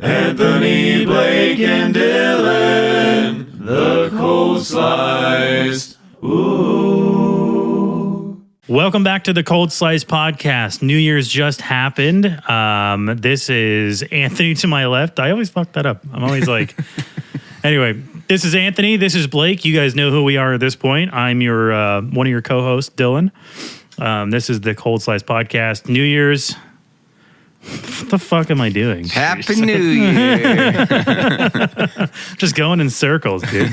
Anthony, Blake, and Dylan, the Cold Slice. Ooh. Welcome back to the Cold Slice podcast. New Year's just happened. This is Anthony to my left. I always fuck that up. I'm always like... Anyway, this is Anthony. This is Blake. You guys know who we are at this point. I'm your one of your co-hosts, Dylan. This is the Cold Slice podcast. New Year's... What the fuck am I doing? Happy New Year. Just going in circles, dude.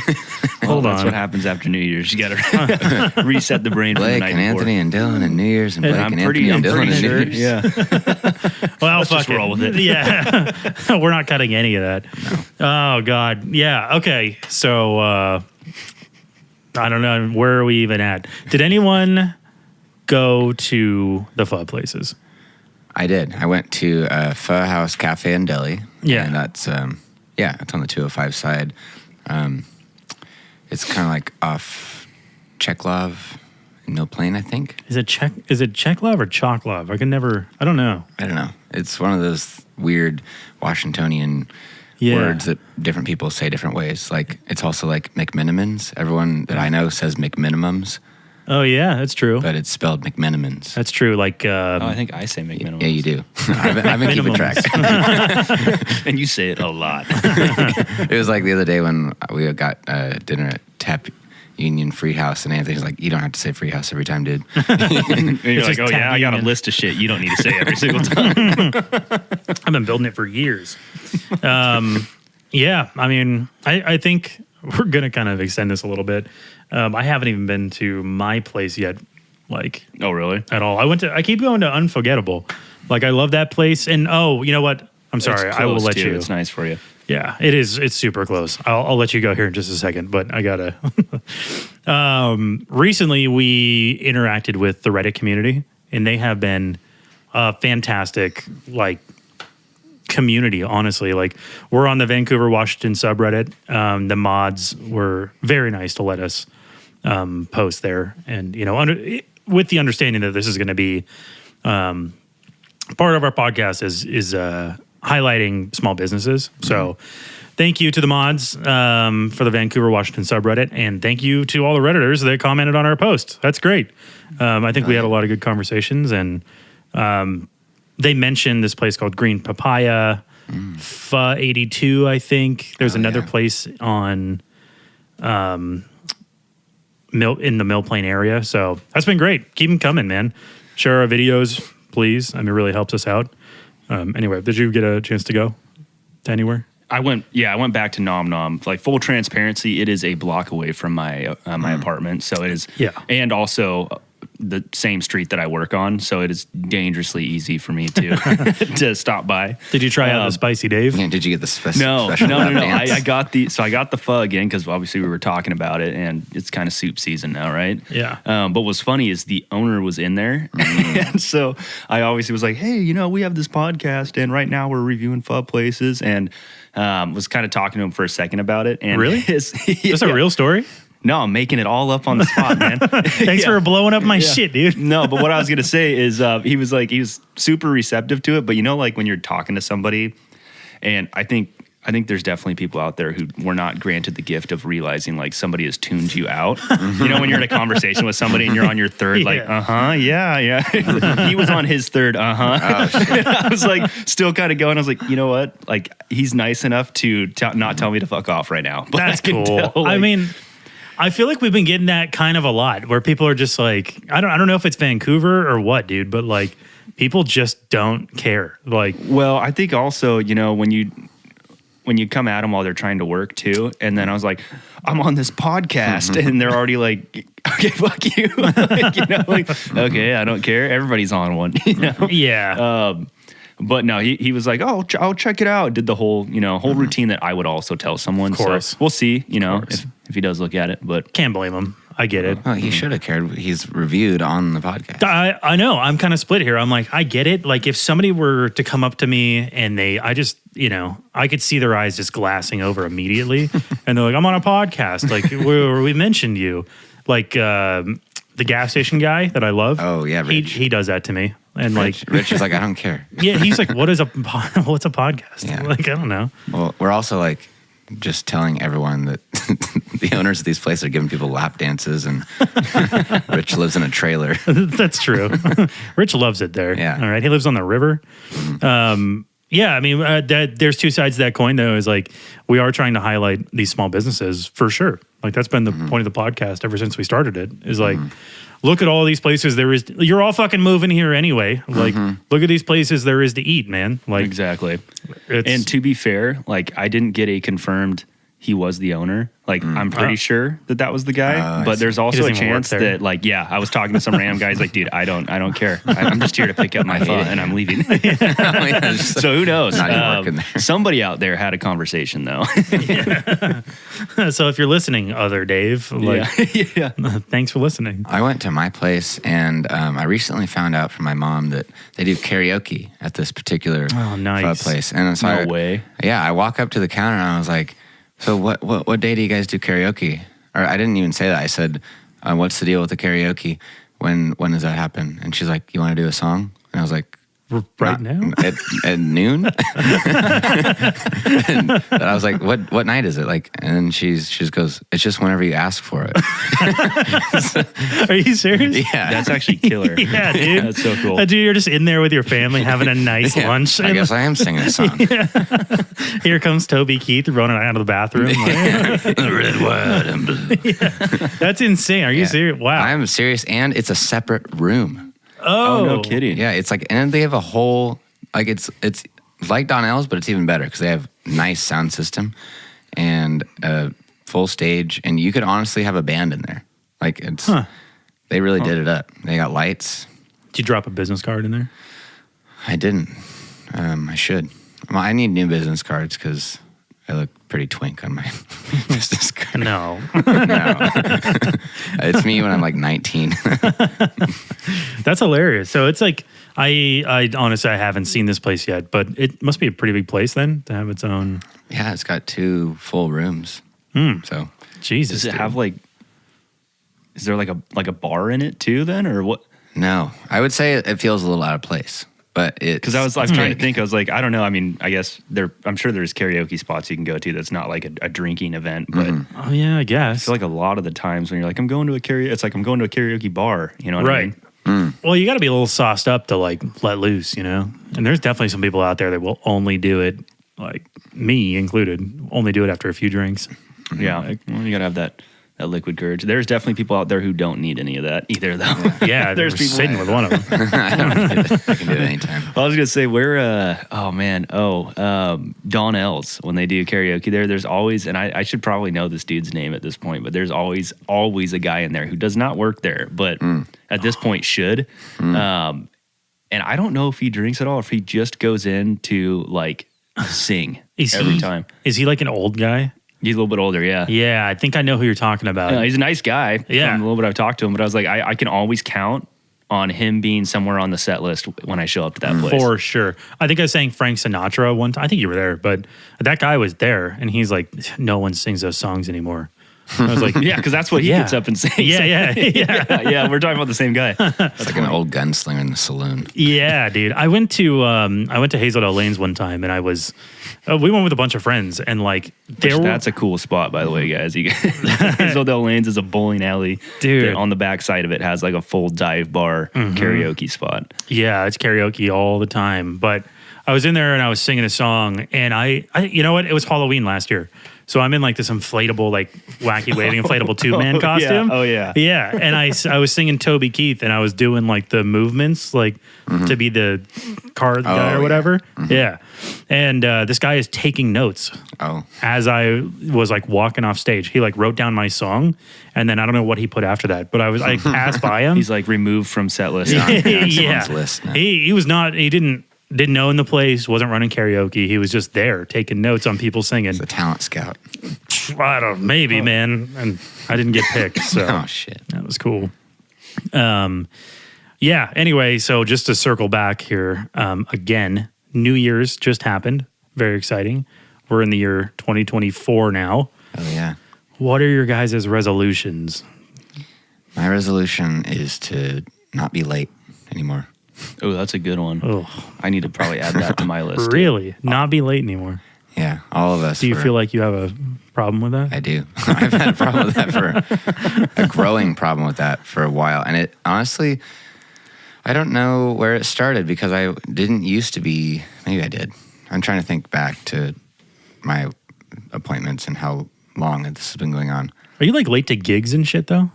Hold on. That's what happens after New Year's. You got to reset the brain. Blake from the night and Anthony and Dylan and New Year's and Blake and Anthony and Dylan and New Year's. Yeah. Well, Let's just roll with it. Yeah. We're not cutting any of that. No. Oh, God. Yeah. Okay. So, I don't know. Where are we even at? Did anyone go to the pho places? I did. I went to Pho House, Cafe and Deli. Yeah. And that's, it's on the 205 side. It's kind of like off Cheklov in Mill Plain, I think. Is it Cheklov or Choklov? I don't know. I don't know. It's one of those weird Washingtonian words that different people say different ways. Like, it's also like McMinimans. Everyone that I know says McMinimums. Oh, yeah, that's true. But it's spelled McMinimans. That's true. Like, I think I say McMinimums. Yeah, you do. I've been keeping track. And you say it a lot. It was like the other day when we got dinner at Tap Union Free House, and Anthony's like, "You don't have to say Free House every time, dude." And you're like, "Oh yeah, I got a list of shit you don't need to say every single time." I've been building it for years. Yeah, I mean, I think we're going to kind of extend this a little bit. I haven't even been to my place yet, like... Oh, really? At all. I keep going to Unforgettable. Like, I love that place. And, you know what? I'm sorry. I will let you. It's nice for you. Yeah, it is. It's super close. I'll let you go here in just a second, but I gotta... Recently, we interacted with the Reddit community, and they have been fantastic, like... community, honestly. Like, we're on the Vancouver, Washington subreddit. The mods were very nice to let us post there, and with the understanding that this is going to be part of our podcast is highlighting small businesses. So thank you to the mods for the Vancouver, Washington subreddit, and thank you to all the Redditors that commented on our post. That's great. I think we had a lot of good conversations, and they mentioned this place called Green Papaya, Pho 82, I think. There's another place on in the Mill Plain area. So that's been great. Keep them coming, man. Share our videos, please. I mean, it really helps us out. Anyway, did you get a chance to go to anywhere? I went back to Nom Nom. Like, full transparency, it is a block away from my my apartment. So it is, and also the same street that I work on, so it is dangerously easy for me to to stop by. Did you try out the Spicy Dave? Yeah, did you get the special? No. I got the pho again because obviously we were talking about it, and it's kind of soup season now, right? Yeah. But what's funny is the owner was in there, and so I obviously was like, "Hey, we have this podcast, and right now we're reviewing pho places," and was kind of talking to him for a second about it. And really? Is this a real story? No, I'm making it all up on the spot, man. Thanks for blowing up my shit, dude. No, but what I was going to say is he was super receptive to it. But like when you're talking to somebody, and I think there's definitely people out there who were not granted the gift of realizing like somebody has tuned you out. When you're in a conversation with somebody and you're on your third, like, yeah. He was on his third, Oh, shit. I was like still kind of going. I was like, you know what? Like, he's nice enough to not tell me to fuck off right now. But that's cool. I mean... I feel like we've been getting that kind of a lot where people are just like, I don't know if it's Vancouver or what, dude, but like people just don't care. Like, well, I think also, when you come at them while they're trying to work too, and then I was like, I'm on this podcast, and they're already like, okay, fuck you. Okay, I don't care. Everybody's on one. Yeah. But no, he was like, oh, I'll check it out. Did the whole, whole routine that I would also tell someone. Of course. So we'll see, if he does look at it. But can't blame him. I get it. Well, he should have cared. He's reviewed on the podcast. I know. I'm kind of split here. I'm like, I get it. Like, if somebody were to come up to me and I could see their eyes just glassing over immediately. And they're like, I'm on a podcast. Like, we mentioned you. Like, the gas station guy that I love. Oh, yeah, Rich. He does that to me. And Rich is like, I don't care. yeah, he's like, what's a podcast? Yeah. Like, I don't know. Well, we're also like just telling everyone that the owners of these places are giving people lap dances, and Rich lives in a trailer. That's true. Rich loves it there. Yeah. All right. He lives on the river. Yeah, I mean, there's two sides to that coin, though, is like we are trying to highlight these small businesses for sure. Like that's been the point of the podcast ever since we started it, is like, look at all these places there is. You're all fucking moving here anyway. Like, look at these places there is to eat, man. Like, Exactly. And to be fair, like I didn't get a confirmed he was the owner. Like I'm pretty sure that was the guy, but there's also a chance that like, yeah, I was talking to some random guy. He's like, dude, I don't care. I'm just here to pick up my pho and I'm leaving. So who knows? Somebody out there had a conversation though. So if you're listening, other Dave, like, thanks for listening. I went to my place, and I recently found out from my mom that they do karaoke at this particular pho place. And so No way. Yeah, I walk up to the counter and I was like, so what day do you guys do karaoke? Or I didn't even say that. I said, what's the deal with the karaoke? When does that happen? And she's like, you want to do a song? And I was like, right now at noon. And I was like, what night is it? Like, and she just goes, it's just whenever you ask for it. Are you serious? Yeah, That's actually killer. Yeah, dude. That's so cool. Dude, you're just in there with your family having a nice lunch. I guess I am singing a song. Here comes Toby Keith running out of the bathroom. Red, white, and blue. That's insane. Are you serious? Wow. I'm serious, and it's a separate room. Oh, no kidding. Yeah, it's like, and they have a whole, like it's like Donnell's, but it's even better because they have nice sound system and a full stage, and you could honestly have a band in there. Like it's, they really did it up. They got lights. Did you drop a business card in there? I didn't. I should. Well, I need new business cards because I look pretty twink on my business card. No. No. It's me when I'm like 19. That's hilarious. So it's like, I honestly, I haven't seen this place yet, but it must be a pretty big place then to have its own. Yeah, it's got 2 full rooms. So Jesus. Does it have like, is there like a bar in it too then, or what? no, I would say it feels a little out of place. But because I was trying to think, I was like, I don't know. I mean, I guess I'm sure there's karaoke spots you can go to that's not like a drinking event, but Oh yeah, I I guess. feel like a lot of the times when you're like, I'm going to a karaoke, it's like I'm going to a karaoke bar. You know what I mean? Well, you got to be a little sauced up to like let loose, you know. And there's definitely some people out there that will only do it, like me included, only do it after a few drinks. Yeah, well, you gotta have that liquid courage. There's definitely people out there who don't need any of that either, though. Yeah, there's we're people sitting with one of them. I don't need it. I can do it anytime. Well, I was gonna say Donnell's, when they do karaoke there's always, and I should probably know this dude's name at this point, but there's always a guy in there who does not work there, but at this point should. And I don't know if he drinks at all, or if he just goes in to like sing every time. Is he like an old guy? He's a little bit older, yeah. Yeah, I think I know who you're talking about. He's a nice guy. Yeah. From a little bit I've talked to him, but I was like, I can always count on him being somewhere on the set list when I show up to that place. For sure. I think I was saying Frank Sinatra one time. I think you were there, but that guy was there, and he's like, no one sings those songs anymore. I was like, yeah, because that's what he gets up and sings. Yeah. Yeah, we're talking about the same guy. It's like an old gunslinger in the saloon. Yeah, dude. I went to Hazeldale Lanes one time, and I was we went with a bunch of friends, and like that's a cool spot, by the way, guys. Hazeldale Lanes is a bowling alley, dude. That on the back side of it has like a full dive bar karaoke spot. Yeah, it's karaoke all the time. But I was in there and I was singing a song, and I you know what? It was Halloween last year. So I'm in like this inflatable, like wacky waving inflatable tube man costume. Yeah. Oh yeah. Yeah. And I was singing Toby Keith, and I was doing like the movements, like to be the card guy or whatever. Yeah. And this guy is taking notes as I was like walking off stage. He like wrote down my song, and then I don't know what he put after that, but I passed by him. He's like removed from set list. Yeah. List now. He was not, he didn't know in the place, wasn't running karaoke. He was just there taking notes on people singing. He's a talent scout. I don't know, maybe, man. And I didn't get picked, so Oh, shit. that was cool. Yeah, anyway, so just to circle back here, again, New Year's just happened. Very exciting. We're in the year 2024 now. Oh, yeah. What are your guys' resolutions? My resolution is to not be late anymore. Oh, that's a good one. Oh, I need to probably add that to my list. really? Not be late anymore. Yeah, all of us. Do you feel like you have a problem with that? I do. I've had a problem with that a growing problem with that for a while. And it honestly, I don't know where it started because I didn't used to be, maybe I did. I'm trying to think back to my appointments and how long this has been going on. Are you like late to gigs and shit though?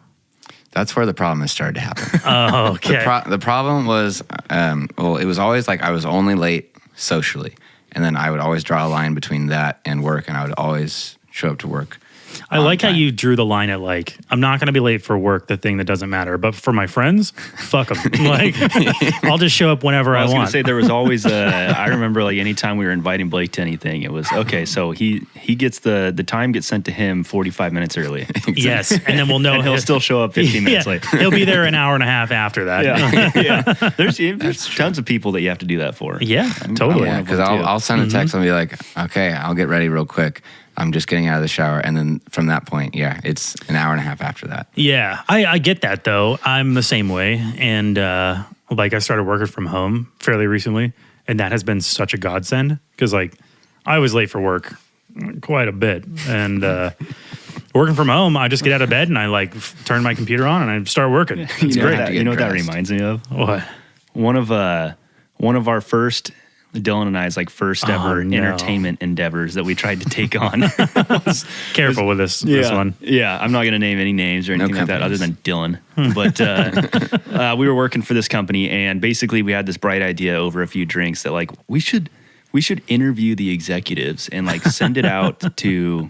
That's where the problem has started to happen. Oh, okay. The problem was, it was always like I was only late socially. And then I would always draw a line between that and work, and I would always show up to work. I like how you drew the line at like, I'm not going to be late for work, the thing that doesn't matter. But for my friends, fuck them. Like, I'll just show up whenever I I was going want. to say there was always I remember like anytime we were inviting Blake to anything, it was, okay, so he gets the time gets sent to him 45 minutes early. Yes, and then we'll know And he'll still show up 15 minutes late. He'll be there an hour and a half after that. Yeah. There's tons of people that you have to do that for. Yeah, totally. Yeah, because I'll send a text and be like, okay, I'll get ready real quick. I'm just getting out of the shower. And then from that point, yeah, it's an hour and a half after that. Yeah, I get that though. I'm the same way. And like I started working from home fairly recently, and that has been such a godsend because like I was late for work quite a bit. And working from home, I just get out of bed and I like turn my computer on and I start working. It's great. You know what that reminds me of? What? One of our first, Dylan and I's like first ever entertainment endeavors that we tried to take on. Careful with this one. Yeah, I'm not going to name any names or anything like that other than Dylan. But we were working for this company, and basically we had this bright idea over a few drinks that like we should interview the executives and like send it out to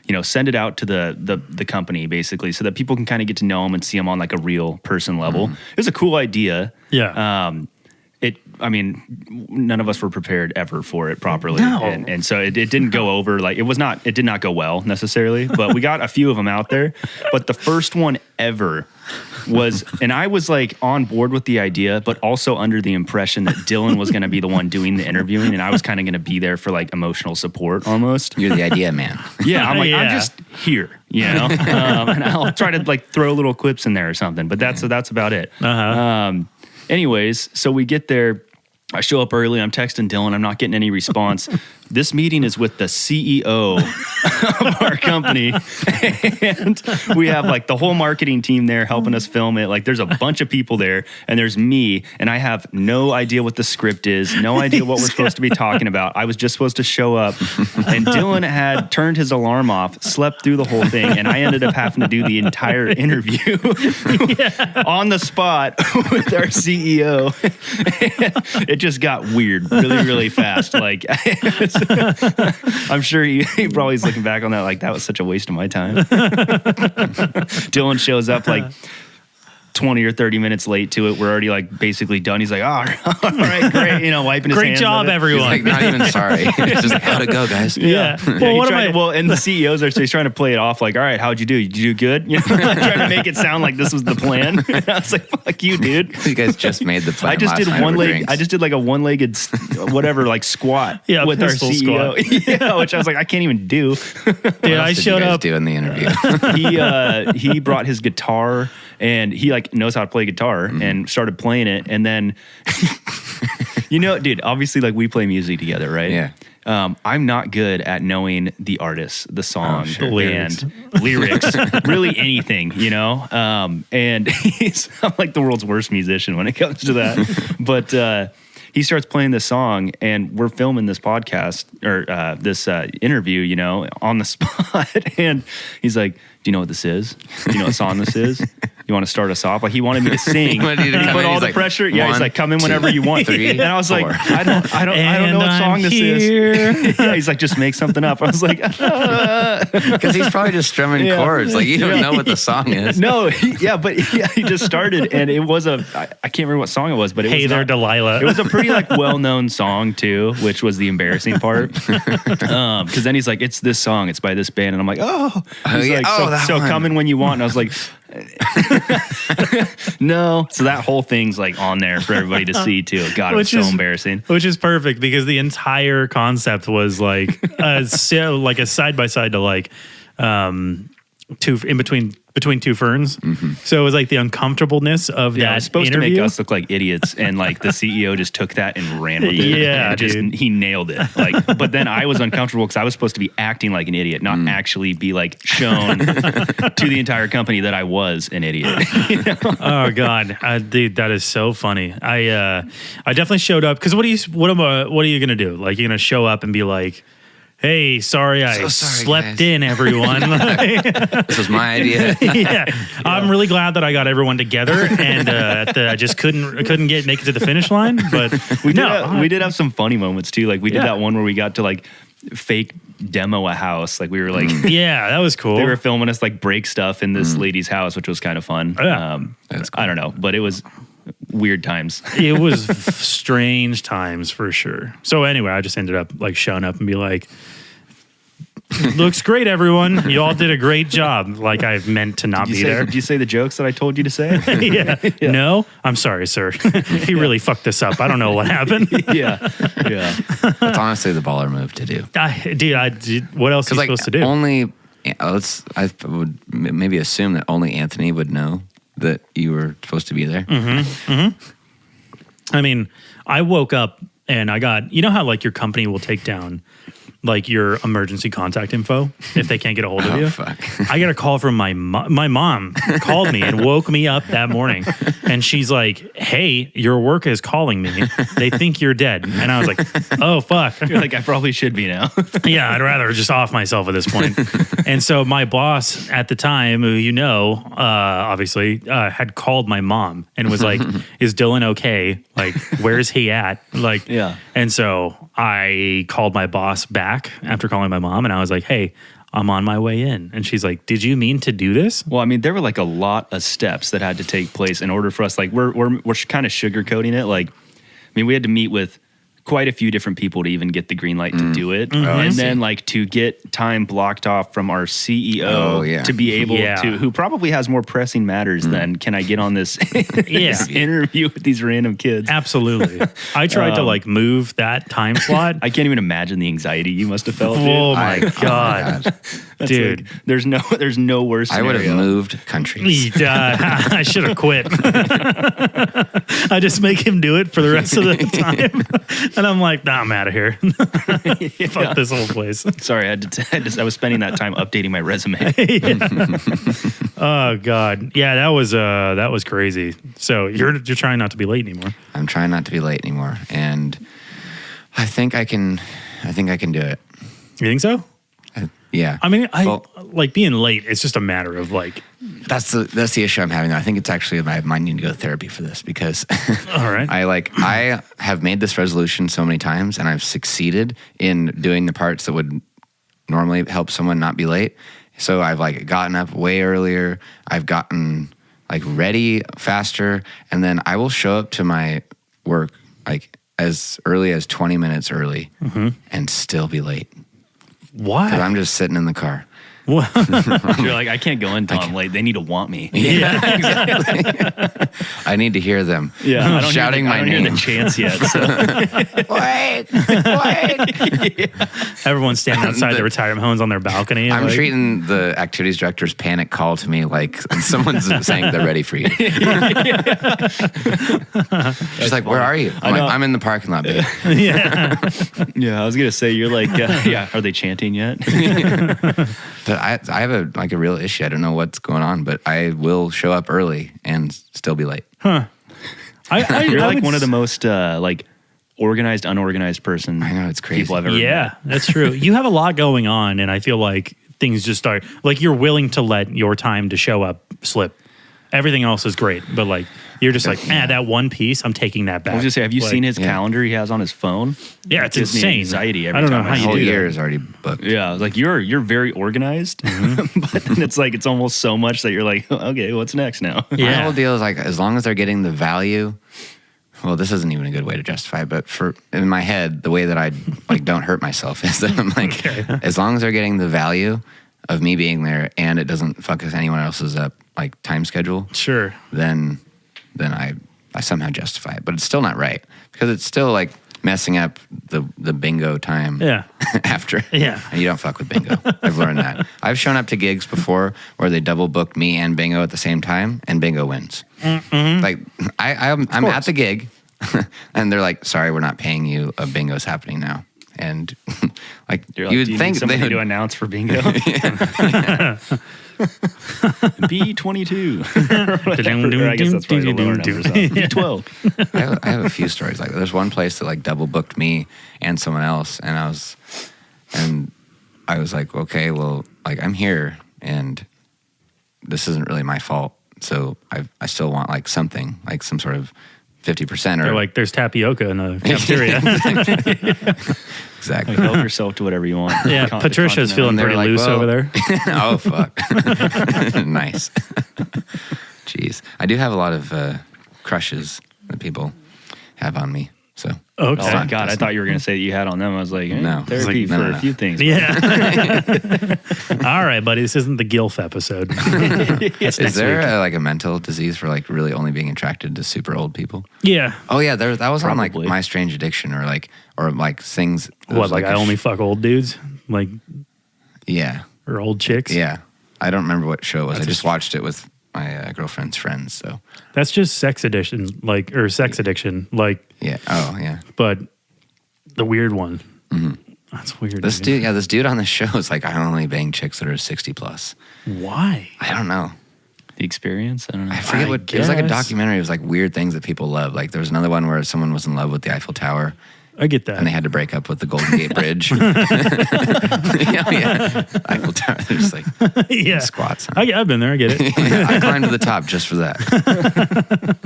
the company basically so that people can kind of get to know them and see them on like a real person level. It was a cool idea. Yeah. None of us were prepared ever for it properly. No. And so it didn't go over, like, it did not go well necessarily, but we got a few of them out there. But the first one ever was, and I was like on board with the idea, but also under the impression that Dylan was going to be the one doing the interviewing, and I was kind of going to be there for like emotional support almost. You're the idea man. Yeah, I'm like, I'm just here, you know, and I'll try to like throw little clips in there or something, but that's about it. Anyways, so we get there. I show up early. I'm texting Dylan. I'm not getting any response. This meeting is with the CEO of our company. And we have like the whole marketing team there helping us film it. Like there's a bunch of people there, and there's me, and I have no idea what the script is, no idea what we're supposed to be talking about. I was just supposed to show up, and Dylan had turned his alarm off, slept through the whole thing, and I ended up having to do the entire interview on the spot with our CEO. It just got weird really, really fast. Like, I'm sure he probably is looking back on that like that was such a waste of my time. Dylan shows up like 20 or 30 minutes late to it. We're already like basically done. He's like, all right, great. You know, wiping his hands. Great job, everyone. He's like, not even sorry. It's just like, how'd it go, guys? Yeah. Well, and the CEOs are he's trying to play it off like, all right, how'd you do? Did you do good? You know, like, trying to make it sound like this was the plan. And I was like, fuck you, dude. You guys just made the plan. I just did one leg. I just did like a one-legged whatever, like squat with our CEO. Yeah, which I was like, I can't even do. Dude, I showed up. Do in the interview. He brought his guitar, and he like knows how to play guitar and started playing it. And then, you know, dude, obviously like we play music together, right? Yeah. I'm not good at knowing the artist, the song, Lyrics. and lyrics, really anything, you know? And I'm like the world's worst musician when it comes to that. But he starts playing this song, and we're filming this podcast or this interview, you know, on the spot. And he's like, do you know what this is? Do you know what song this is? You want to start us off? Like he wanted me to sing. He He put all the pressure. Yeah, he's like, come in whenever you want. 3, and I was 4. like, I don't know what song this is. Yeah, he's like, just make something up. I was like, Because he's probably just strumming chords. Like you don't know what the song is. No, he just started, and it was I can't remember what song it was, but it Hey was there, Delilah. It was a pretty like well-known song too, which was the embarrassing part. Because then he's like, it's this song, it's by this band, and I'm like, He's yeah. like, so come in when you want, and I was like, no. So that whole thing's like on there for everybody to see too. God, it was so embarrassing. Which is perfect because the entire concept was like a side by side to like two in between between two ferns. So it was like the uncomfortableness of Yeah, it that was supposed interview. to make us look like idiots, and like the CEO just took that and ran with it. Yeah, and dude. he nailed it. Like, but then I was uncomfortable because I was supposed to be acting like an idiot, not actually be like shown to the entire company that I was an idiot. Oh God, dude, that is so funny. I definitely showed up because what are you gonna do? Like, you're gonna show up and be like, "Hey, sorry, I So sorry, slept guys." in, everyone." This was my idea. Yeah. I'm really glad that I got everyone together, and I just couldn't make it to the finish line. But We did have some funny moments too. Like we did Yeah. that one where we got to like fake demo a house. Like we were like yeah, that was cool. they were filming us like break stuff in this lady's house, which was kind of fun. Yeah. That's cool. I don't know, but it was weird times. It was strange times for sure. So anyway, I just ended up like showing up and be like, "Looks great, everyone. You all did a great job." Like, I've meant to not be there. Did you say the jokes that I told you to say? Yeah. No, I'm sorry, sir. He really fucked this up. I don't know what happened. yeah. That's honestly the baller move to do. What else are you supposed to do? I would maybe assume that only Anthony would know that you were supposed to be there. I mean, I woke up and I got, you know how like your company will take down like your emergency contact info if they can't get a hold of Oh, you. fuck. I got a call from my mom called me and woke me up that morning, and she's like, "Hey, your work is calling me. They think you're dead." And I was like, "Oh fuck." You're like, I probably should be now. Yeah, I'd rather just off myself at this point. And so my boss at the time, who obviously, had called my mom and was like, "Is Dylan okay? Like, where's he at?" Like, Yeah. And so I called my boss back after calling my mom, and I was like, "Hey, I'm on my way in." And she's like, "Did you mean to do this?" Well, I mean, there were like a lot of steps that had to take place in order for us. Like we're kind of sugarcoating it. Like, I mean, we had to meet with quite a few different people to even get the green light to do it. I And see. then like to get time blocked off from our CEO Oh, yeah. to be able Yeah. to, who probably has more pressing matters than can I get on this, this interview with these random kids. Absolutely. I tried to like move that time slot. I can't even imagine the anxiety you must have felt. Oh dude. my Oh, God. That's Dude. like, there's no worse I would scenario. have moved countries. I should have quit. I just make him do it for the rest of the time. And I'm like, "Nah, I'm out of here." Fuck this whole place. Sorry, I was spending that time updating my resume. Oh God. Yeah, that was crazy. So you're trying not to be late anymore. I'm trying not to be late anymore, and I think I can do it. You think so? Yeah. I mean, Well, like being late, it's just a matter of like, that's the issue I'm having. I think it's actually I might need to go to therapy for this because all right. I have made this resolution so many times, and I've succeeded in doing the parts that would normally help someone not be late. So I've like gotten up way earlier. I've gotten like ready faster, and then I will show up to my work like as early as 20 minutes early and still be late. Why? Because I'm just sitting in the car. What? You're like, I can't go in until I'm late. They need to want me. Yeah. I need to hear them I don't shouting hear the, my I don't hear name. the chants yet. So. Wait. Everyone's standing outside the retirement homes on their balcony. I'm like, treating the activities director's panic call to me like someone's saying they're ready for you. She's like, "Where are you?" I'm like, "I'm in the parking lot, babe." Yeah. Yeah, I was gonna say you're like, yeah. Are they chanting yet? But I have a real issue. I don't know what's going on, but I will show up early and still be late. You're You're like one of the most like organized, unorganized person. I know, it's crazy. People I've ever Yeah, met. that's true. You have a lot going on, and I feel like things just start like you're willing to let your time to show up slip. Everything else is great, but like you're just like, that one piece, I'm taking that back. I was just say, have you Like, seen his yeah. calendar he has on his phone? Yeah, it's It gives me insane. anxiety every I don't know time how My you whole do year that. is already booked. Yeah, like you're very organized, but then it's like it's almost so much that you're like, okay, what's next now? My Yeah. whole deal is like, as long as they're getting the value. Well, this isn't even a good way to justify it, but in my head, the way that I like don't hurt myself is that I'm like, as long as they're getting the value of me being there and it doesn't fuck with anyone else's like time schedule, Sure. then I somehow justify it. But it's still not right because it's still like messing up the bingo time. Yeah. After. Yeah. And you don't fuck with bingo. I've learned that. I've shown up to gigs before where they double booked me and bingo at the same time, and bingo wins. Mm-hmm. Like I'm at the gig, and they're like, "Sorry, we're not paying you. Bingo's happening now." And like You're like, you would do you think need somebody they to would, announce for bingo? B22. Or I guess that's probably the lower numbers. B12. I have a few stories like that. There's one place that like double booked me and someone else, and I was like, okay, well, like I'm here, and this isn't really my fault, so I still want like something, like some sort of 50% or They're like, there's tapioca in the cafeteria. exactly. Like, help yourself to whatever you want. Yeah, The Patricia's feeling They're pretty like, loose well- over there. Oh fuck, nice. Jeez, I do have a lot of crushes that people have on me. So Okay. Oh my God, I thought you were going to say that you had on them. I was like, No. therapy It's like, for no. a few things. Yeah. All right, buddy. This isn't the GILF episode. That's Is next there week. like a mental disease for like really only being attracted to super old people? Yeah. Oh yeah, that was on like Probably. My Strange Addiction or things. there What, was, like I a only fuck old dudes? Like, yeah, or old chicks? yeah. I don't remember what show it was. That's I just watched it with my girlfriend's friends. So That's just sex addiction, or sex addiction, yeah. Oh yeah. but the weird one. That's weird. This dude on the show is like, I only bang chicks that are 60 plus. Why? I don't know. The experience? I don't know. I forget I what it was like a guess. documentary. It was like weird things that people love. Like there was another one where someone was in love with the Eiffel Tower I get that. and they had to break up with the Golden Gate Bridge. yeah. Eiffel Tower. They're just like yeah. squats. I've been there. I get it. I climbed to the top just for that.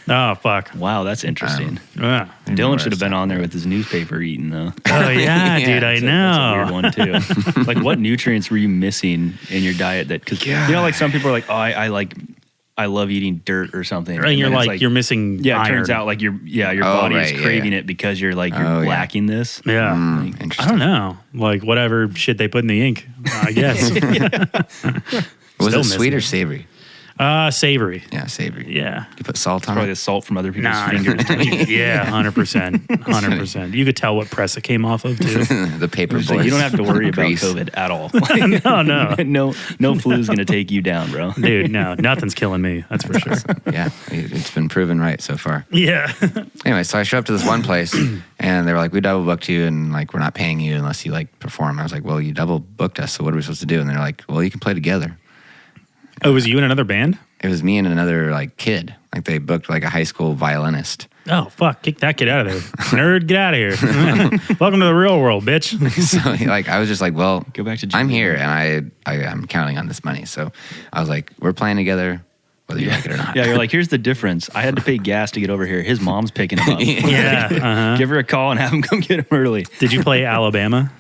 Oh, fuck. Wow, that's interesting. Yeah. Dylan should have been on there with his newspaper eating, though. Oh, yeah, dude. I That's a know. weird one, too. Like, what nutrients were you missing in your diet? Because, you know, like some people are like, oh, I love eating dirt or something. And you're then it's like, you're missing yeah, it iron. turns out like your body is right, craving yeah. it because you're like, Oh, you're yeah. lacking this. Yeah. I Interesting. don't know. Like, whatever shit they put in the ink, I guess. Was Still it sweet missing or it. savory? Savory. Yeah, savory. Yeah. You put salt on Probably the it? salt from other people's Nah, fingers. yeah, 100%. 100%. You could tell what press it came off of, too. The paper It's like, boys. you don't have to worry about Grease. COVID at all. No. no flu is going to take you down, bro. Dude, no. Nothing's killing me. That's for sure. Yeah, it's been proven right so far. Yeah. Anyway, so I show up to this one place and they were like, we double booked you and like we're not paying you unless you like perform. I was like, well, you double booked us, so what are we supposed to do? And they're like, well, you can play together. Oh, was you in another band? It was me and another like kid. Like they booked like a high school violinist. Oh, fuck. Kick that kid out of there. Nerd, get out of here. Welcome to the real world, bitch. So like I was just like, well, Go back to I'm junior. here and I'm counting on this money. So I was like, we're playing together, whether you like it or not. Yeah, you're like, here's the difference. I had to pay gas to get over here. His mom's picking him up. Yeah. Uh-huh. Give her a call and have him come get him early. Did you play Alabama?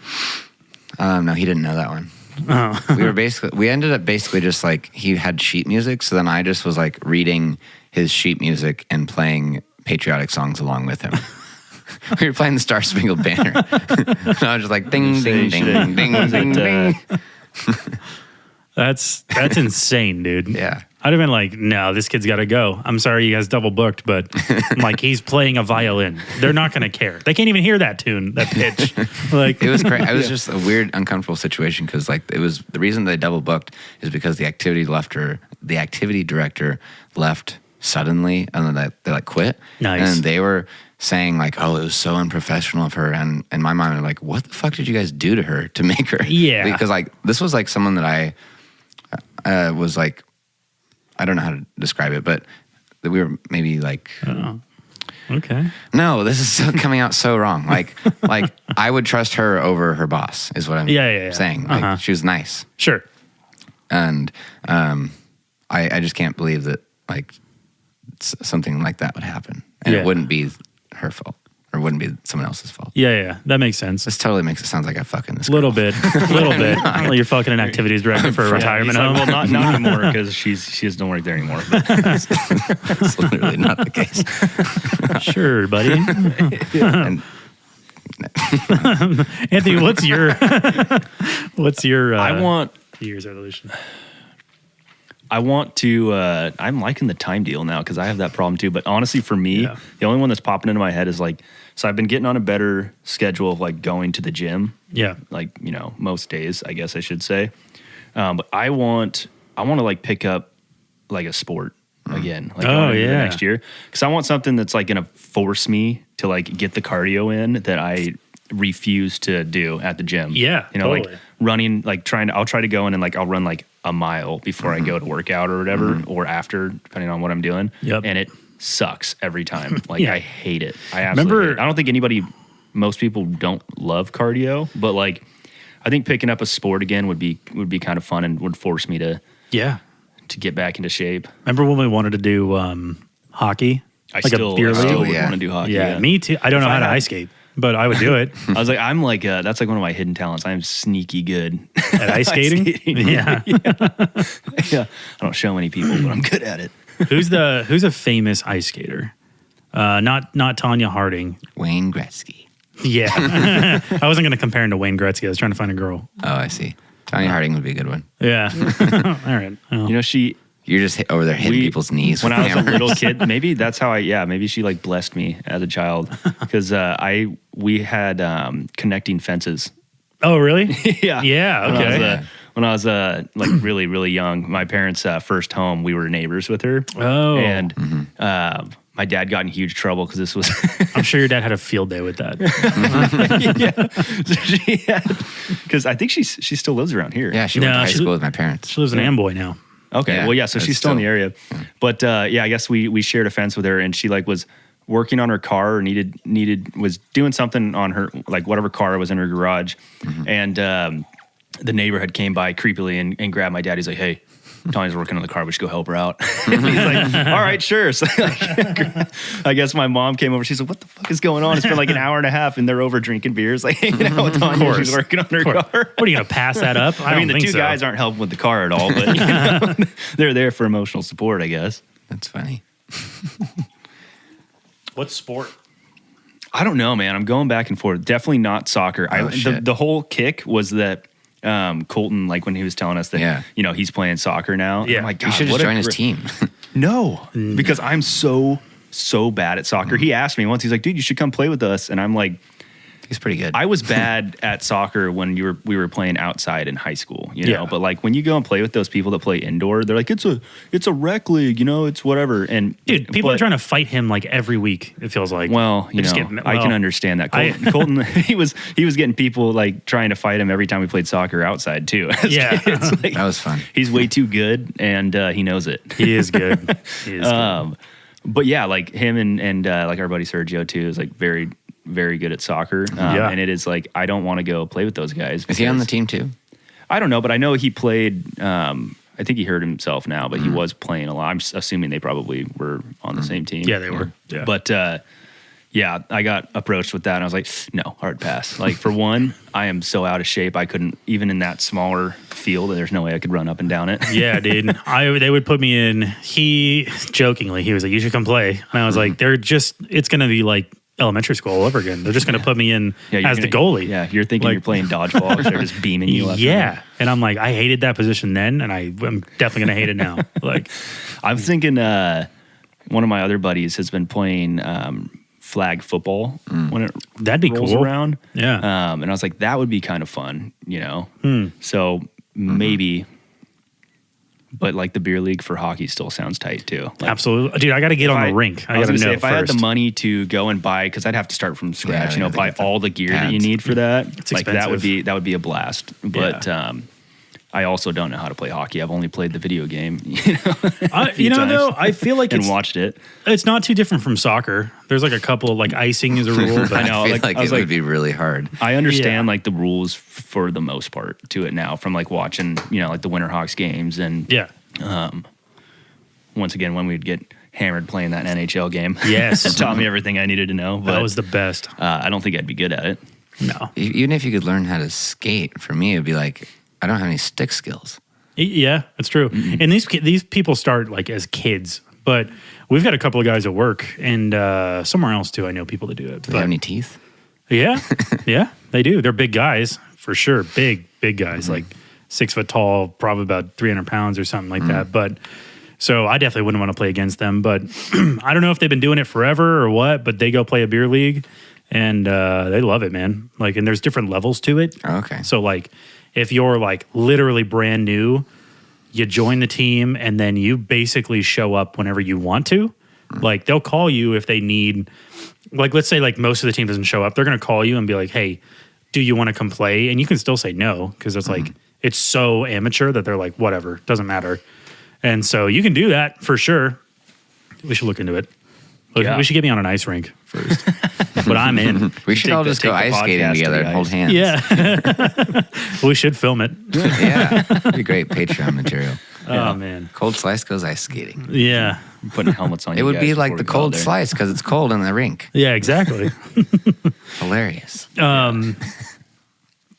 No, he didn't know that one. Oh. We ended up basically just like he had sheet music, so then I just was like reading his sheet music and playing patriotic songs along with him. We were playing the Star Spangled Banner. And I was just like ding ding ding ding ding ding. That's insane, dude. Yeah. I'd have been like, no, this kid's got to go. I'm sorry you guys double booked, but I'm like, he's playing a violin. They're not going to care. They can't even hear that tune, that pitch. Like, It was crazy. It was just a weird, uncomfortable situation because like it was the reason they double booked is because the activity director left suddenly and then they like quit. Nice. And they were saying like, oh, it was so unprofessional of her. And in my mind, I'm like, what the fuck did you guys do to her to make her? Yeah. Because like this was like someone that I was like, I don't know how to describe it, but we were maybe like, okay. no, this is so coming out so wrong. Like I would trust her over her boss is what I'm Yeah. saying. Like she was nice. Sure. And I just can't believe that like something like that would happen. And Yeah. it wouldn't be her fault or wouldn't be someone else's fault. Yeah. That makes sense. This totally makes it sound like I'm fucking this A little girl. bit. Well, you're fucking an activities director for a retirement He's like, home. well, not anymore because she doesn't work there anymore. But It's literally not the case. Sure, buddy. And Anthony, what's your I want New Year's resolution? to. I'm liking the time deal now because I have that problem too. But honestly, for me, Yeah. the only one that's popping into my head is like So I've been getting on a better schedule of like going to the gym. Yeah. Like, most days, I guess I should say. But I want to like pick up like a sport again, like going into the next year. Cause I want something that's like going to force me to like get the cardio in that I refuse to do at the gym. Yeah. Like running, like I'll try to go in and like, I'll run like a mile before I go to work out or whatever, or after, depending on what I'm doing. Yep. And it sucks every time. Like I hate it. I absolutely Remember, hate it. I don't think most people don't love cardio, but like, I think picking up a sport again would be kind of fun and would force me to get back into shape. Remember when we wanted to do hockey? I still would want to do hockey. Yeah, me too. I don't know how to ice skate, but I would do it. I was like, I'm like, that's like one of my hidden talents. I'm sneaky good At ice skating. Yeah. I don't show many people, but I'm good at it. Who's a famous ice skater? Not Tanya Harding. Wayne Gretzky. Yeah. I wasn't going to compare him to Wayne Gretzky. I was trying to find a girl. Oh, I see. Tanya Harding would be a good one. Yeah. All right. Oh. You're just over there hitting people's knees. When I was hammers. a little kid, maybe that's how maybe she like blessed me as a child because we had connecting fences. Oh, really? Yeah. Yeah. Okay. When I was like really, really young, my parents' first home, we were neighbors with her. Oh. And my dad got in huge trouble because this was... I'm sure your dad had a field day with that. Because I think she still lives around here. Yeah, she went to high school with my parents. She lives in Amboy now. Okay. Yeah, Well, yeah. So she's still in the area. But I guess we shared a fence with her, and she like was working on her car or was doing something on her, like whatever car was in her garage. And the neighbor had came by creepily and grabbed my dad. He's like, "Hey, Tanya's working on the car. We should go help her out." He's like, "All right, sure." So I guess my mom came over. She's like, "What the fuck is going on?" It's been like an hour and a half, and they're over drinking beers, like hanging out with Tanya. She's working on her car. What are you going to pass that up? I mean, the two guys aren't helping with the car at all, but they're there for emotional support, I guess. That's funny. What sport? I don't know, man. I'm going back and forth. Definitely not soccer. The whole kick was that Colton, like when he was telling us that, he's playing soccer now. Yeah. I'm like, You God, should just join his team. No, because I'm so bad at soccer. He asked me once, he's like, "Dude, you should come play with us." And I'm like, He's pretty good. I was bad at soccer when we were playing outside in high school, know. But like when you go and play with those people that play indoor, they're like, it's a rec league, it's whatever. And dude, people are trying to fight him like every week. It feels like. Well, I can understand that. Colton, he was getting people like trying to fight him every time we played soccer outside too. Yeah, like, that was fun. He's way too good, and he knows it. He is good. He is good. But yeah, like him and like our buddy Sergio too is like very, very good at soccer. And it is like, I don't want to go play with those guys. Is he on the team too? I don't know, but I know he played, I think he hurt himself now, but he was playing a lot. I'm assuming they probably were on the same team. Yeah, they were. Yeah. But I got approached with that and I was like, no, hard pass. Like for one, I am so out of shape. I couldn't, even in that smaller field, there's no way I could run up and down it. Yeah, dude. They would put me in. He was like, "You should come play." And I was like, it's going to be like elementary school all over again. They're just going to put me in as the goalie. Yeah, you're thinking you're playing dodgeball. They're just beaming you up. Yeah. And I'm like, I hated that position then, and I'm definitely going to hate it now. Like, I'm thinking one of my other buddies has been playing flag football when it that'd be rolls cool. around. Yeah. And I was like, that would be kind of fun, So maybe, but like the beer league for hockey still sounds tight too. Like, absolutely, dude. I got to get on the rink. I got to know if I had the money to go and buy, because I'd have to start from scratch, buy all the gear that you need for that. It's like expensive. that would be a blast. But I also don't know how to play hockey. I've only played the video game, I feel like and watched it. It's not too different from soccer. There's like a couple of like icing is a rule, but I know, I feel like it would be really hard. I understand like the rules for the most part to it now from like watching, like the Winterhawks games and once again when we'd get hammered playing that NHL game. Yes. It taught me everything I needed to know. But that was the best. I don't think I'd be good at it. No. Even if you could learn how to skate, for me it'd be like, I don't have any stick skills. Yeah, that's true. Mm-hmm. And these people start like as kids, but we've got a couple of guys at work and somewhere else too. I know people that do it. Do they have any teeth? Yeah, yeah, they do. They're big guys for sure. Big guys, like 6 foot tall, probably about 300 pounds or something like that. But so I definitely wouldn't want to play against them. But I don't know if they've been doing it forever or what. But they go play a beer league. and they love it, man. Like, and there's different levels to it. Okay. So like, if you're like literally brand new, you join the team and then you basically show up whenever you want to. Like, they'll call you if they need, like, let's say like most of the team doesn't show up. They're going to call you and be like, hey, do you want to come play? And you can still say no, because it's like, it's so amateur that they're like, whatever, doesn't matter. And so you can do that for sure. We should look into it. Yeah. We should get me on an ice rink first. But I'm in. We should all just go take the ice skating podcast to together the and hold ice. hands. Yeah. We should film it. Yeah. It'd be great Patreon material. Oh, man. Cold Slice goes ice skating. Yeah. Putting helmets on. It you would guys be like before the we go out Cold there. Slice because it's cold in the rink. Yeah, exactly. Hilarious.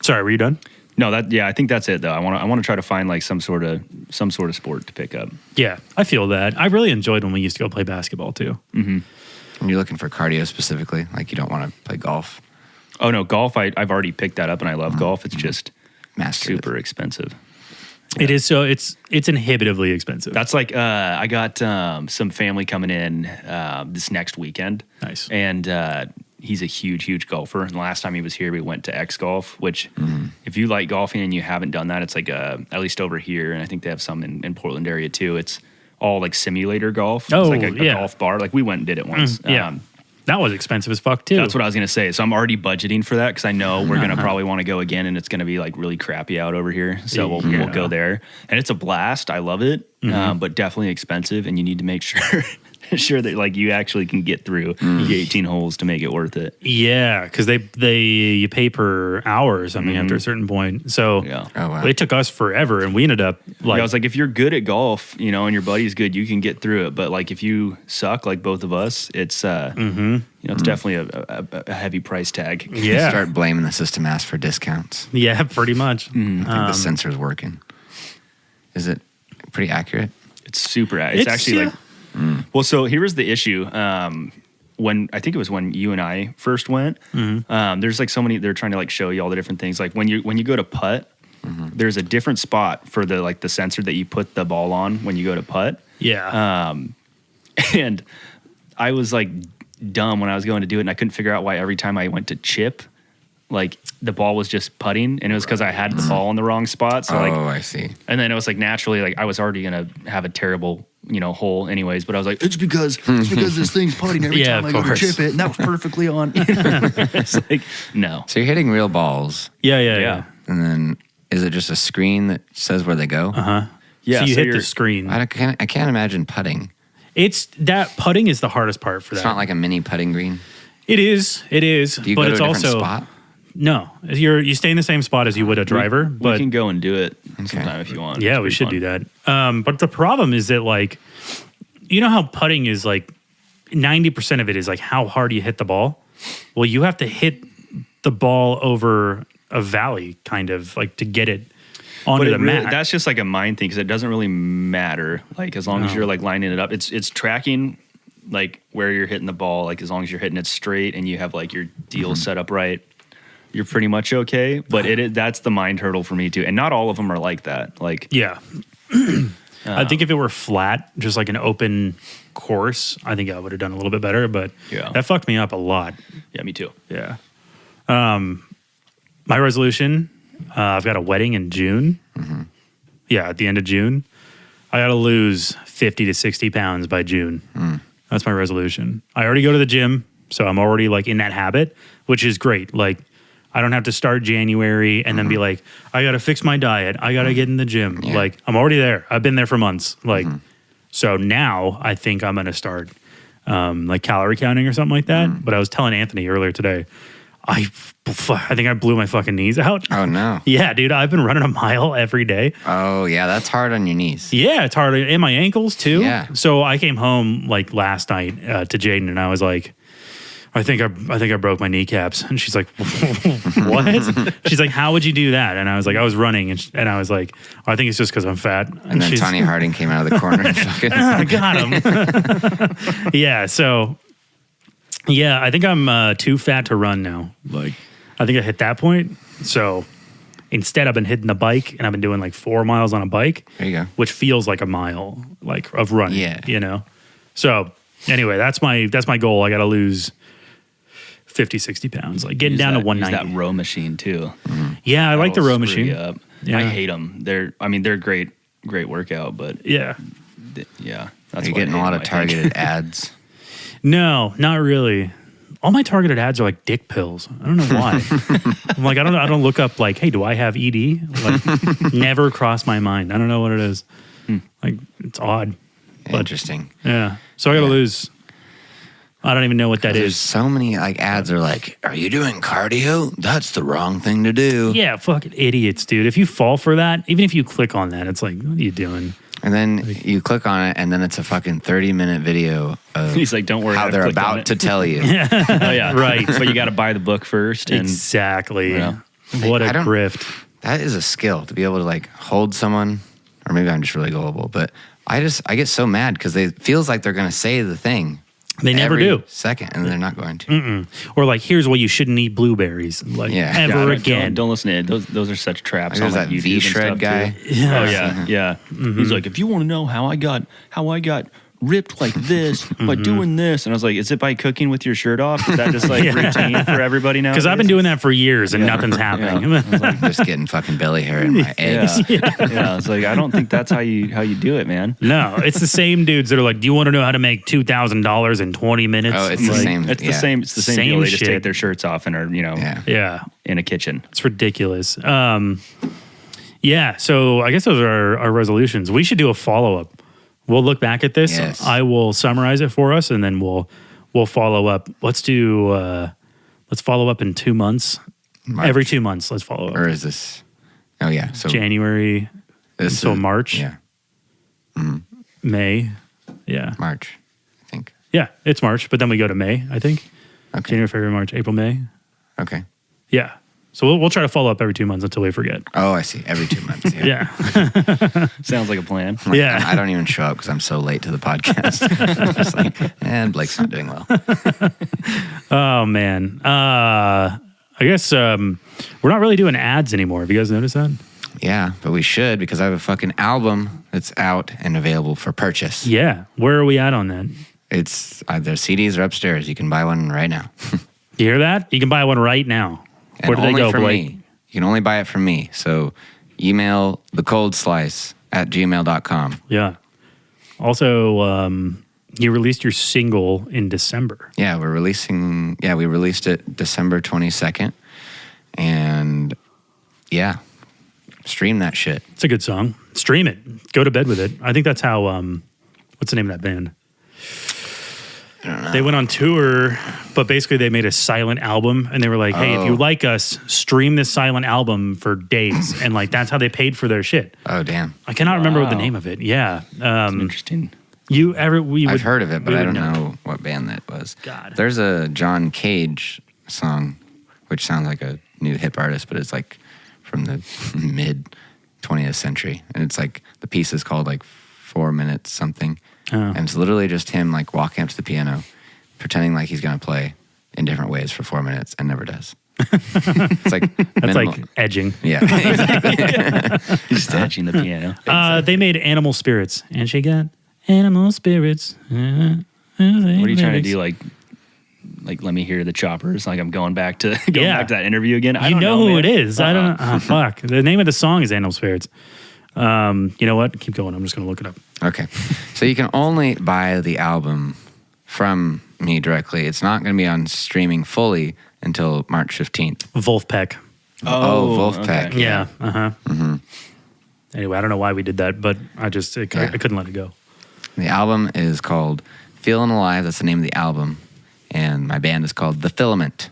Sorry, were you done? No, I think that's it though. I want to try to find like some sort of sport to pick up. Yeah, I feel that. I really enjoyed when we used to go play basketball too. And you're looking for cardio specifically, like you don't want to play golf. Oh no, golf! I've already picked that up, and I love golf. It's just Mastered it. super expensive. It is so it's inhibitively expensive. That's like I got some family coming in this next weekend. Nice. And he's a huge golfer. And the last time he was here, we went to X Golf, which if you like golfing and you haven't done that, it's like at least over here, and I think they have some in Portland area too. It's all like simulator golf. Oh, it's like a yeah. golf bar. Like we went and did it once. Yeah. That was expensive as fuck too. That's what I was going to say. So I'm already budgeting for that because I know we're going to probably want to go again, and it's going to be like really crappy out over here. So we'll go there, and it's a blast. I love it, but definitely expensive, and you need to make sure that like you actually can get through the 18 holes to make it worth it. Yeah, because you pay per hour or something after a certain point. So Yeah. Oh, wow. it took us forever, and we ended up like I was like, if you're good at golf, and your buddy's good, you can get through it. But like if you suck, like both of us, it's it's definitely a heavy price tag. yeah, Start blaming the system ass for discounts. yeah, pretty much. I think the sensor's working. Is it pretty accurate? It's super. It's actually like. Well, so here was the issue. When I think it was when you and I first went, there's like so many. They're trying to like show you all the different things. Like when you go to putt, there's a different spot for the sensor that you put the ball on when you go to putt. Yeah, And I was like dumb when I was going to do it, and I couldn't figure out why every time I went to chip, like the ball was just putting, and it was because I had the ball in the wrong spot. So I see. and then it was like naturally like I was already gonna have a terrible hole anyways, but I was like, it's because this thing's putting every Yeah, time I of go to course. chip it, and that was perfectly on. It's like no. So you're hitting real balls, yeah. and then is it just a screen that says where they go? Yeah, so you so hit you're- the screen. I can't imagine putting. It's that putting is the hardest part for that. It's not like a mini putting green. It is. Do you but go to a it's different also spot? no. You stay in the same spot as you would a driver, we but can go and do it sometime if you want. yeah, It's we pretty should fun. do that. But the problem is that like, you know how putting is like 90% of it is like how hard you hit the ball. Well, you have to hit the ball over a valley, kind of like to get it onto But the mat. that's just like a mind thing because it doesn't really matter. Like as long as you're like lining it up, it's tracking like where you're hitting the ball. Like as long as you're hitting it straight and you have like your deal set up right, you're pretty much okay. But that's the mind hurdle for me too. And not all of them are like that. Like Yeah. I think if it were flat, just like an open course, I think I would have done a little bit better, but Yeah. that fucked me up a lot. yeah, me too. Yeah. My resolution, I've got a wedding in June. Yeah, at the end of June. I got to lose 50 to 60 pounds by June. That's my resolution. I already go to the gym, so I'm already like in that habit, which is great. Like I don't have to start January and then be like, I got to fix my diet. I got to get in the gym. Yeah. Like I'm already there. I've been there for months. Like, so now I think I'm going to start like calorie counting or something like that. But I was telling Anthony earlier today, I think I blew my fucking knees out. Oh no. Yeah, dude, I've been running a mile every day. Oh yeah, that's hard on your knees. Yeah, it's hard. And my ankles too. Yeah. So I came home like last night to Jaden and I was like, I think I broke my kneecaps. And she's like, what? She's like, how would you do that? And I was like, I was running. And I was like, oh, I think it's just because I'm fat. And then she's, Tanya Harding came out of the corner and fucking I got him. Yeah. So yeah, I think I'm too fat to run now. Like, I think I hit that point. So instead, I've been hitting the bike and I've been doing like 4 miles on a bike. There you go. Which feels like a mile, like of running. Yeah. You know. So anyway, that's my goal. I got to lose 50, 60 pounds, like getting Use down to use 190. that row machine too. Yeah, I like the That'll row screw you machine. up. Yeah. I hate them. They're great workout, but Yeah. yeah. Are That's you why I getting a hate lot 'em, of I think. targeted ads? No, not really. All my targeted ads are like dick pills. I don't know why. I'm like, I don't look up like, hey, do I have ED? Like, never crossed my mind. I don't know what it is. Like, it's odd. But, Interesting. yeah. So I got to Yeah. lose. I don't even know what that There's is. so many like ads are like, are you doing cardio? That's the wrong thing to do. Yeah, fucking idiots, dude. If you fall for that, even if you click on that, it's like, what are you doing? And then you click on it, and then it's a fucking 30-minute video of He's like, don't worry. how I've they're clicked on about it. to tell you. Oh yeah, Right. But you got to buy the book first, and Exactly. Yeah. What a I don't- grift. That is a skill to be able to like hold someone, or maybe I'm just really gullible, but I get so mad because it feels like they're going to say the thing. They never every do. second, and they're not going to. Or like, here's why you shouldn't eat blueberries. Like, Yeah. Yeah, ever don't- again. Don't listen to it. Those are such traps. There's on like that YouTube V and shred stuff, guy. too. Yeah. Oh yeah. He's like, if you want to know how I got ripped like this by doing this, and I was like, is it by cooking with your shirt off? Is that just like routine for everybody now? Because I've been doing that for years and nothing's happening. Just getting fucking belly hair in my eggs. Yeah. I was like, I don't think that's how you do it, man. No, it's the same dudes that are like, do you want to know how to make $2,000 in 20 minutes? Oh, it's I'm the like, same. It's the yeah. same. It's the same, Same deal. They just shit. take their shirts off and are Yeah. Yeah, in a kitchen. it's ridiculous. Yeah, so I guess those are our resolutions. We should do a follow-up. We'll look back at this. Yes. I will summarize it for us, and then we'll follow up. Let's follow up in 2 months. March. Every 2 months, let's follow up. Or is this? Oh yeah. So January this until is- March, Yeah, May. Yeah. March. I think. Yeah, it's March, but then we go to May, I think. Okay. January, February, March, April, May. Okay. Yeah. So we'll try to follow up every 2 months until we forget. Oh, I see. Every 2 months. Yeah. Yeah. Sounds like a plan. Yeah. I don't even show up because I'm so late to the podcast. Just like, and Blake's not doing well. Oh, man. I guess we're not really doing ads anymore. Have you guys noticed that? Yeah, but we should because I have a fucking album that's out and available for purchase. Yeah. Where are we at on that? It's their CDs are upstairs. You can buy one right now. You hear that? You can buy one right now. And Where do they only go, from Blake? me. You can only buy it from me. So email thecoldslice@gmail.com. Yeah. Also, you released your single in December. Yeah, we released it December 22nd. And yeah, stream that shit. It's a good song. Stream it. Go to bed with it. I think that's how, what's the name of that band? I don't know. They went on tour, but basically they made a silent album and they were like, hey, if you like us, stream this silent album for days. And like, that's how they paid for their shit. Oh, damn. I cannot remember what the Wow. name of it. Yeah. Interesting. I've heard of it, but we I would don't know what band that was. God. There's a John Cage song, which sounds like a new hip artist, but it's like from the mid 20th century. And it's like, the piece is called like 4 minutes something. Oh. And it's literally just him like walking up to the piano, pretending like he's going to play in different ways for 4 minutes and never does. It's like, That's minimal. like edging. Yeah, exactly. He's touching the piano. They made Animal Spirits, and she got Animal Spirits. What are you trying to do? Like, let me hear the choppers. Like I'm going back to back to that interview again. I You don't know who man. it is. I don't know. Oh, fuck. The name of the song is Animal Spirits. You know what? Keep going. I'm just going to look it up. Okay. So you can only buy the album from me directly. It's not going to be on streaming fully until March 15th. Wolfpack. Oh, Wolfpack. okay. Yeah. Uh-huh. Anyway, I don't know why we did that, but I couldn't let it go. The album is called Feelin' Alive. That's the name of the album. And my band is called The Filament.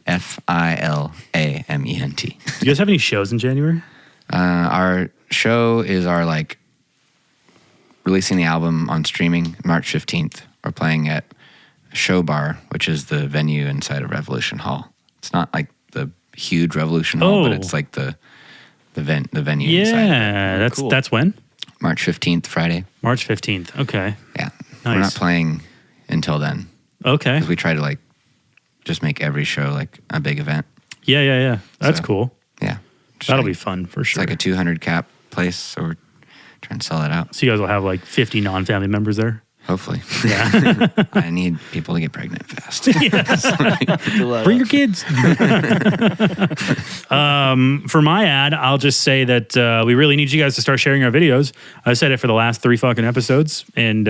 Filament. Do you guys have any shows in January? Our show is our like releasing the album on streaming March 15th. We're playing at Show Bar, which is the venue inside of Revolution Hall. It's not like the huge Revolution Hall, but it's like the venue inside. Yeah. Cool. That's when? March 15th, Friday. March 15th. Okay. Yeah. We're not Nice. playing until then. Okay. Because we try to like just make every show like a big event. Yeah. That's So, cool. Yeah. Just That'll like- be fun for It's sure. like a 200 cap place, so we're trying to sell it out. So you guys will have like 50 non-family members there? Hopefully. Yeah. I need people to get pregnant fast. Bring your kids. For my ad, I'll just say that we really need you guys to start sharing our videos. I said it for the last 3 fucking episodes. And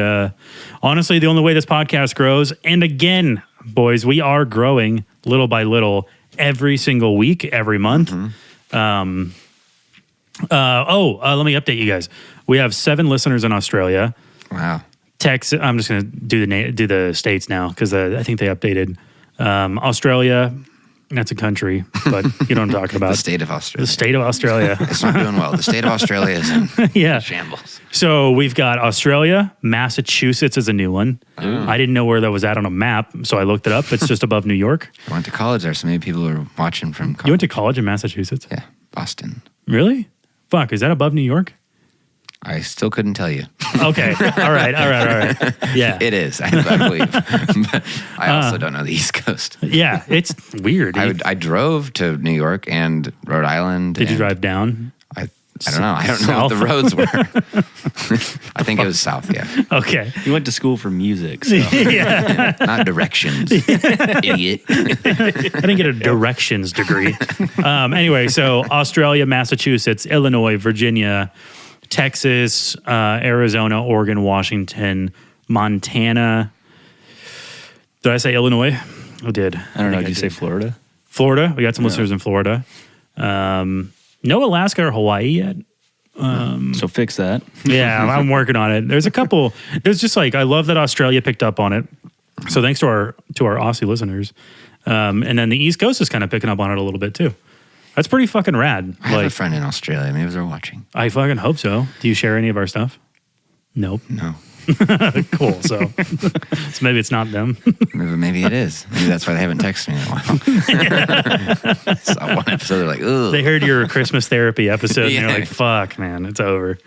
honestly, the only way this podcast grows, and again, boys, we are growing little by little every single week, every month. Let me update you guys. We have 7 listeners in Australia. Wow. Texas. I'm just going to do the states now because I think they updated. Australia, that's a country, but you know what I'm talking about. The state of Australia. The state of Australia. It's not doing well. The state of Australia is in Yeah. shambles. So we've got Australia, Massachusetts is a new one. I didn't know where that was at on a map, so I looked it up. It's just above New York. I went to college there, so maybe people are watching from college. You went to college in Massachusetts? Yeah, Boston. Really? Fuck, is that above New York? I still couldn't tell you. Okay. All right. Yeah. It is, I believe. But I also don't know the East Coast. Yeah, it's weird. I drove to New York and Rhode Island. Did you and drive down? I don't know. I don't know what the roads were. I think it was south, yeah. Okay. You went to school for music, so. Yeah. Not directions. Idiot. I didn't get a directions degree. Anyway, so Australia, Massachusetts, Illinois, Virginia, Texas, Arizona, Oregon, Washington, Montana. Did I say Illinois? I did. I don't know. Did you say Florida? Florida. We got some listeners in Florida. No Alaska or Hawaii yet. So fix that. Yeah, I'm working on it. There's a couple. There's just like I love that Australia picked up on it. So thanks to our Aussie listeners. And then the East Coast is kind of picking up on it a little bit too. That's pretty fucking rad. I have a friend in Australia. Maybe they're watching. I fucking hope so. Do you share any of our stuff? Nope. No. Cool. So maybe it's not them. Maybe it is. Maybe that's why they haven't texted me in a while. Saw one episode, they're like, ugh. They heard your Christmas therapy episode and they're Yeah. like, fuck, man, it's over.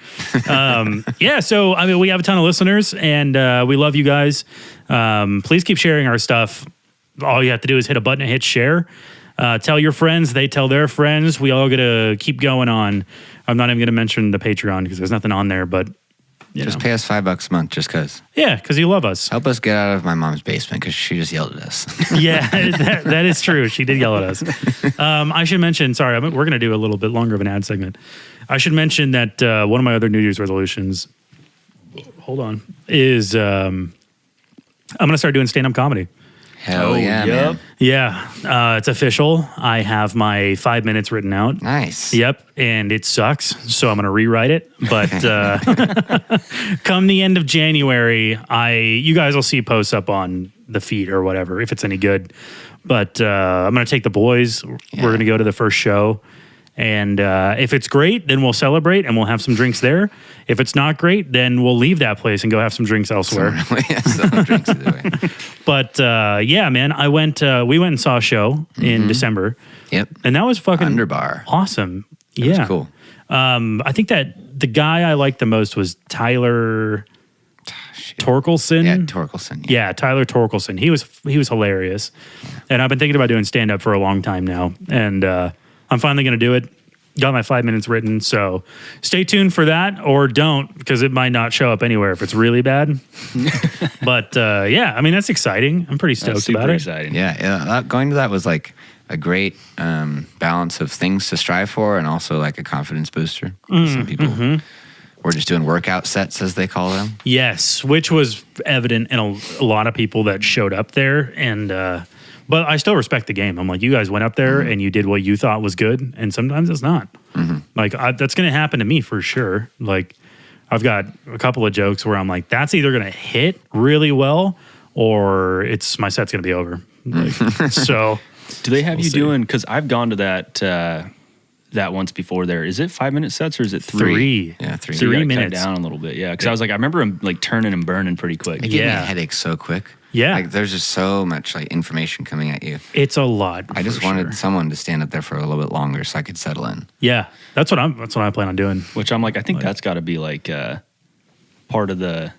So, I mean, we have a ton of listeners and we love you guys. Please keep sharing our stuff. All you have to do is hit a button and hit share. Tell your friends, they tell their friends. We all got to keep going on. I'm not even going to mention the Patreon because there's nothing on there, but Just pay us $5 a month just because. yeah, because you love us. Help us get out of my mom's basement because she just yelled at us. Yeah, that is true. She did yell at us. I should mention, sorry, we're going to do a little bit longer of an ad segment. I should mention that one of my other New Year's resolutions, hold on, is I'm going to start doing stand-up comedy. Hell yeah, yep. man. Yeah, it's official. I have my 5 minutes written out. Nice. Yep, and it sucks, so I'm going to rewrite it. But come the end of January, you guys will see posts up on the feed or whatever, if it's any good. But I'm going to take the boys. Yeah. We're going to go to the first show. And if it's great, then we'll celebrate and we'll have some drinks there. If it's not great, then we'll leave that place and go have some drinks elsewhere. Some drinks either way. But yeah, man, we went and saw a show in December. Yep. And that was fucking Underbar. awesome. It Yeah. was cool. I think that the guy I liked the most was Tyler Shit. Torkelson. Yeah, Torkelson. Yeah, Tyler Torkelson. He was hilarious. And I've been thinking about doing stand up for a long time now. And I'm finally going to do it. Got my 5 minutes written. So stay tuned for that or don't because it might not show up anywhere if it's really bad. But yeah, I mean, that's exciting. I'm pretty stoked That's super about it. exciting. Yeah, going to that was like a great balance of things to strive for and also like a confidence booster. Some people were just doing workout sets, as they call them. Yes, which was evident in a lot of people that showed up there. And but I still respect the game. I'm like, you guys went up there and you did what you thought was good, and sometimes it's not. Like that's going to happen to me for sure. Like I've got a couple of jokes where I'm like, that's either going to hit really well or my set's going to be over. Like, so Do they have We'll you see. doing? Because I've gone to that once before. There is it 5 minute sets or is it three? Yeah, 3. So you 3 gotta minutes. cut it down a little bit. Yeah, because I was like, I remember him like turning and burning pretty quick. It gave me Yeah. a headache so quick. Yeah. Like there's just so much like information coming at you. it's a lot. I just for wanted sure. someone to stand up there for a little bit longer so I could settle in. Yeah, that's what I plan on doing. Which I'm like, I think that's got to be like part of the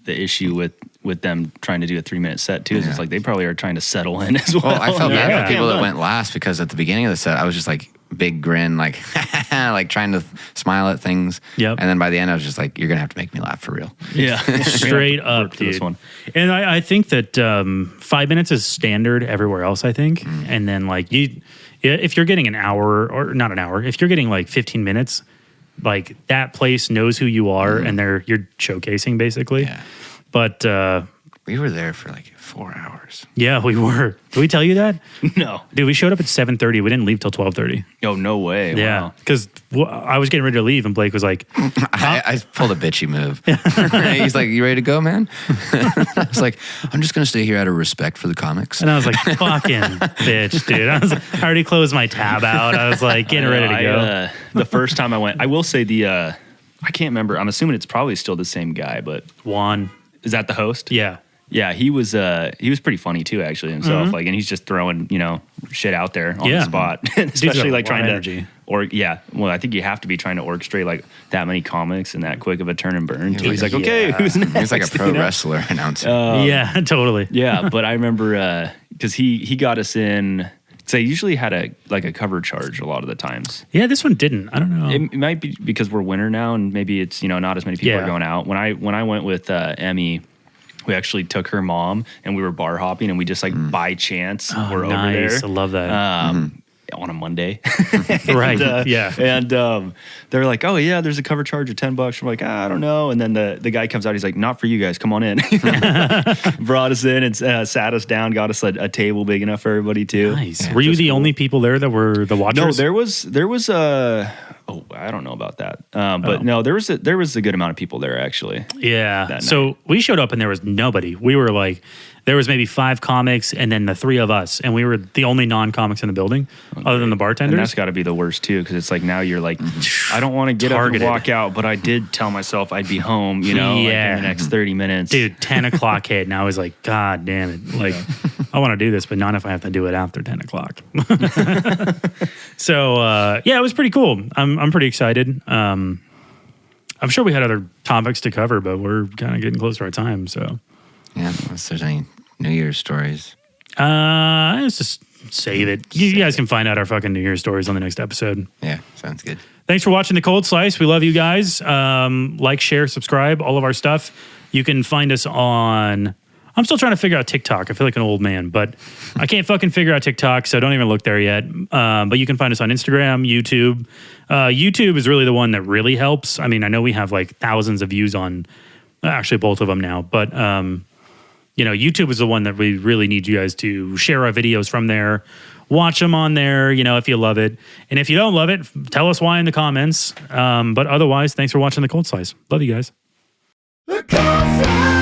issue with them trying to do a 3 minute set too. Is it's Yeah. like they probably are trying to settle in as well. Well, I felt bad Yeah. for people that went last because at the beginning of the set, I was just like big grin, like like trying to smile at things. Yep. And then by the end, I was just like, "You're gonna have to make me laugh for real." Yeah. Straight up, For this dude. one. And I think that 5 minutes is standard everywhere else, I think. And then like if you're getting an hour or not an hour, if you're getting like 15 minutes, like that place knows who you are and you're showcasing basically. Yeah. But We were there for like 4 hours. yeah, we were. Did we tell you that? No. Dude, we showed up at 7:30. We didn't leave till 12:30. Oh, no way. Yeah, Wow. because I was getting ready to leave, and Blake was like, I pulled a bitchy move. He's like, "You ready to go, man?" I was like, "I'm just gonna stay here out of respect for the comics." and I was like, "Fucking bitch, dude!" I already closed my tab out. I was like, getting ready to go. The first time I went, I will say I can't remember. I'm assuming it's probably still the same guy, but Juan, is that the host? yeah. Yeah, he was pretty funny too, actually himself. Like, and he's just throwing shit out there on Yeah. the spot, Dude's especially got like a lot trying of to energy. Well, I think you have to be trying to orchestrate like that many comics and that quick of a turn and burn. Too. Yeah. He's like, okay, who's next? He's like a pro wrestler announcer. Yeah, totally. Yeah, but I remember because he got us in. So they usually had a cover charge a lot of the times. Yeah, this one didn't. I don't know. It might be because we're winter now, and maybe it's not as many people Yeah. are going out. When I went with Emmy, we actually took her mom and we were bar hopping, and we just like by chance were over nice. there. I love that. On a Monday, Right, And, yeah. And they're like, "Oh yeah, there's a cover charge of $10." We're like, I don't know. And then the guy comes out. He's like, "Not for you guys. Come on in." Brought us in and sat us down. Got us a table big enough for everybody too. Nice. Were you the only people there that were the No, watchers? there was I don't know about that. But no, there was a good amount of people there actually. Yeah. that So we showed up and there was nobody. We were like, there was maybe 5 comics and then the 3 of us, and we were the only non-comics in the building, other than the And bartenders. that's got to be the worst too, because it's like now you're like, I don't want to get up Targeted. and walk out, but I did tell myself I'd be home, like, in the next 30 minutes. Dude, 10 o'clock hit, and I was like, God damn it! Like, I want to do this, but not if I have to do it after 10 o'clock. So yeah, it was pretty cool. I'm pretty excited. I'm sure we had other topics to cover, but we're kind of getting close to our time. So Yeah, unless there's any New Year's stories. let's just save it. You guys can find out our fucking New Year's stories on the next episode. Yeah, sounds good. Thanks for watching the Cold Slice. We love you guys. Like, share, subscribe, all of our stuff. You can find us on... I'm still trying to figure out TikTok. I feel like an old man, but I can't fucking figure out TikTok, so don't even look there yet. But you can find us on Instagram, YouTube. YouTube is really the one that really helps. I mean, I know we have like thousands of views on actually both of them now, but YouTube is the one that we really need you guys to share our videos from there. Watch them on there, if you love it. And if you don't love it, tell us why in the comments. But otherwise, thanks for watching the Cold Slice. Love you guys. The Cold Slice.